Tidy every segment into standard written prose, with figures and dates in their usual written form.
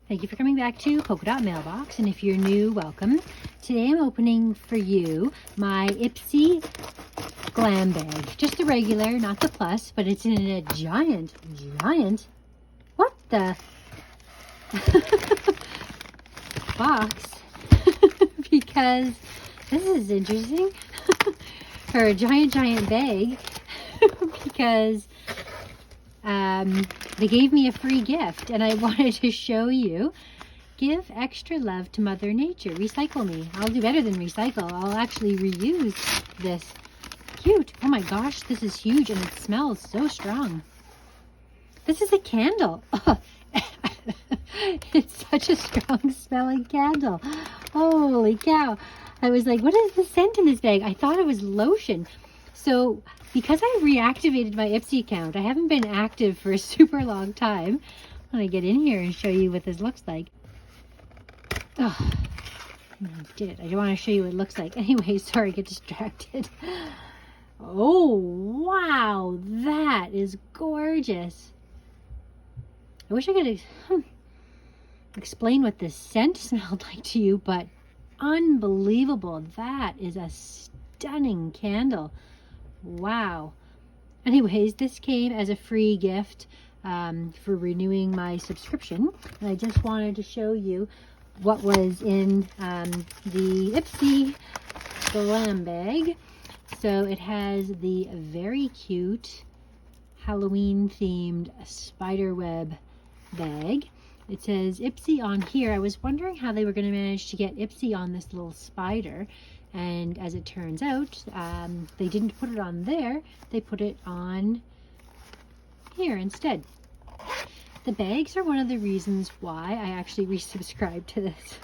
Thank you for coming back to Polka Dot Mailbox, and if you're new, welcome. Today I'm opening for you my Ipsy Glam Bag. Just the regular, not the plus, but it's in a giant, what the? box, because this is interesting. For a giant bag, because they gave me a free gift and I wanted to show you. Give extra love to Mother Nature. Recycle me. I'll do better than recycle. I'll actually reuse this. Cute. Oh my gosh, this is huge and it smells so strong. This is a candle. Oh, it's such a strong smelling candle. Holy cow. I was like, what is the scent in this bag? I thought it was lotion. So because I reactivated my Ipsy account, I haven't been active for a super long time. I'm going to get in here and show you what this looks like. Oh, I did it. I don't want to show you what it looks like. Anyway, sorry, get distracted. Oh, wow. That is gorgeous. I wish I could explain what this scent smelled like to you, but unbelievable. That is a stunning candle. Wow. Anyways, this came as a free gift for renewing my subscription, and I just wanted to show you what was in the Ipsy Glam Bag. So it has the very cute Halloween themed spider web bag. It says Ipsy on here. I was wondering how they were going to manage to get Ipsy on this little spider, and as it turns out, they didn't put it on there. They put it on here instead. The bags are one of the reasons why I actually resubscribed to this.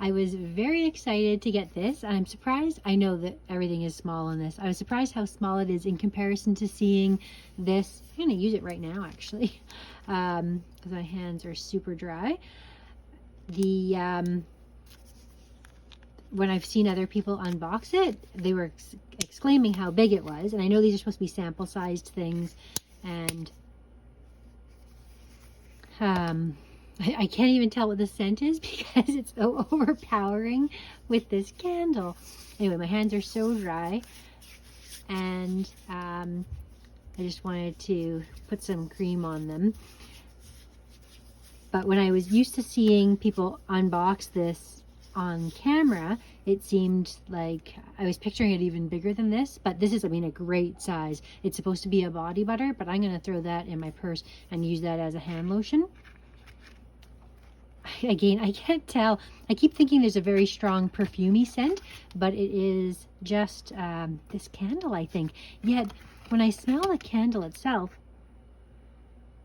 I was very excited to get this. I'm surprised. I know that everything is small in this. I was surprised how small it is in comparison to seeing this. I'm going to use it right now, actually, because my hands are super dry. When I've seen other people unbox it, they were exclaiming how big it was. And I know these are supposed to be sample-sized things, and I can't even tell what the scent is because it's so overpowering with this candle. Anyway, my hands are so dry, and I just wanted to put some cream on them. But when I was used to seeing people unbox this on camera, it seemed like I was picturing it even bigger than this, but this is, I mean, a great size. It's supposed to be a body butter, but I'm going to throw that in my purse and use that as a hand lotion. Again, I can't tell. I keep thinking there's a very strong perfumey scent, but it is just this candle, I think. Yet, when I smell the candle itself,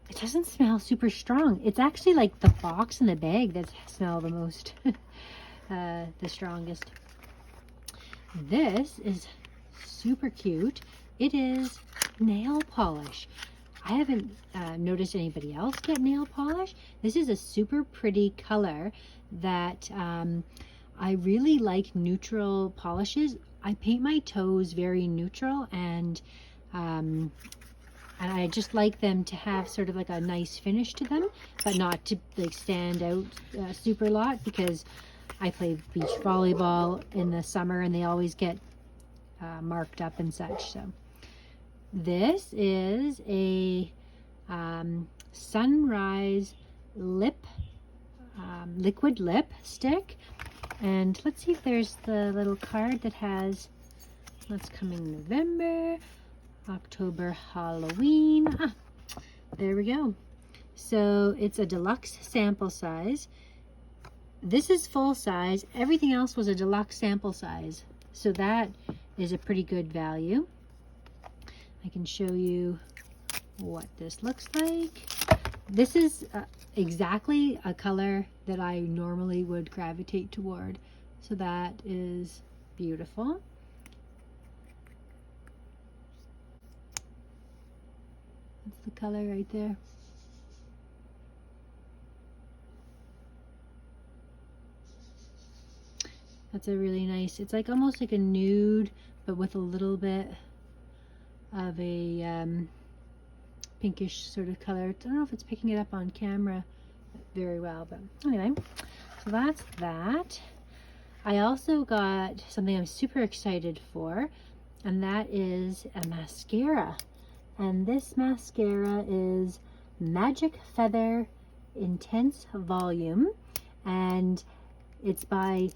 it doesn't smell super strong. It's actually like the box and the bag that smell the most, the strongest. This is super cute. It is nail polish. I haven't noticed anybody else get nail polish. This is a super pretty color that I really like neutral polishes. I paint my toes very neutral, and I just like them to have sort of like a nice finish to them, but not to like stand out super lot, because I play beach volleyball in the summer and they always get marked up and such. So this is a sunrise lip, liquid lipstick. And let's see if there's the little card that has what's coming November, October, Halloween. Ah, there we go. So it's a deluxe sample size. This is full size. Everything else was a deluxe sample size. So that is a pretty good value. I can show you what this looks like. This is exactly a color that I normally would gravitate toward. So that is beautiful. That's the color right there. That's a really nice, it's like almost like a nude, but with a little bit of a pinkish sort of color. I don't know if it's picking it up on camera very well. But anyway, so that's that. I also got something I'm super excited for, and that is a mascara. And this mascara is Magic Feather Intense Volume, and it's by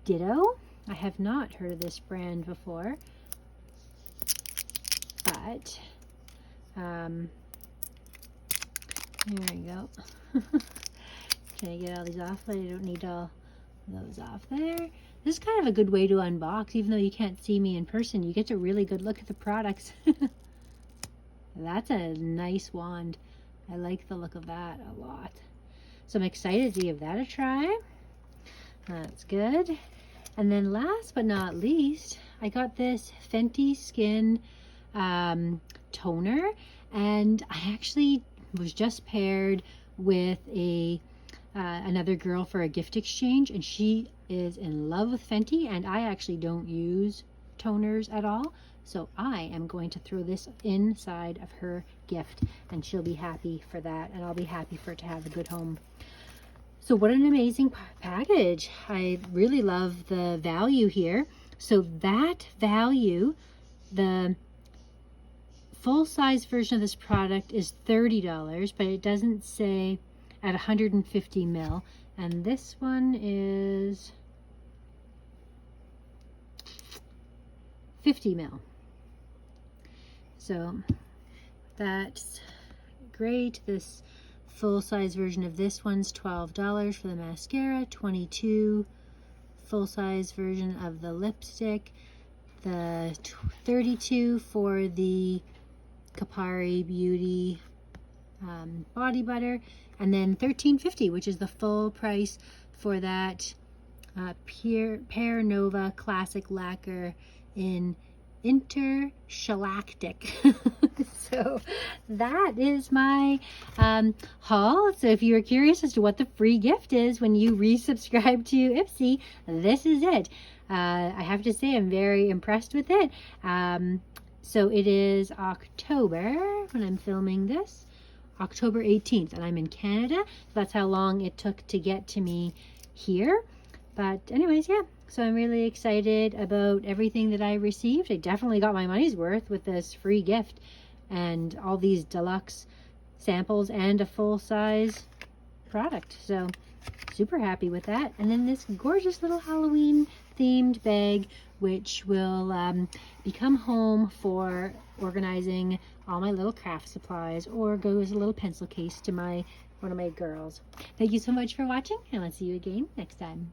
Ditto. I have not heard of this brand before, but there we go. Trying to get all these off, but I don't need all those off there. This is kind of a good way to unbox, even though you can't see me in person. You get a really good look at the products. That's a nice wand. I like the look of that a lot. So I'm excited to give that a try. That's good. And then last but not least, I got this Fenty Skin toner, and I actually was just paired with another girl for a gift exchange, and she is in love with Fenty, and I actually don't use toners at all. So I am going to throw this inside of her gift, and she'll be happy for that, and I'll be happy for it to have a good home. So what an amazing package. I really love the value here. So that value, the full-size version of this product is $30, but it doesn't say at 150 ml. And this one is 50 ml. So that's great. This full-size version of this one's $12 for the mascara, $22 full-size version of the lipstick, the $32 for the Kopari Beauty body butter, and then $13.50, which is the full price for that Pear Nova Classic Lacquer in Intershellactic. So that is my haul. So if you are curious as to what the free gift is when you resubscribe to Ipsy, this is it. I have to say I'm very impressed with it. So it is October when I'm filming this, October 18th, and I'm in Canada. So that's how long it took to get to me here. But anyways, yeah, so I'm really excited about everything that I received. I definitely got my money's worth with this free gift and all these deluxe samples and a full-size product. So super happy with that. And then this gorgeous little Halloween themed bag, which will become home for organizing all my little craft supplies, or go as a little pencil case to one of my girls. Thank you so much for watching, and I'll see you again next time.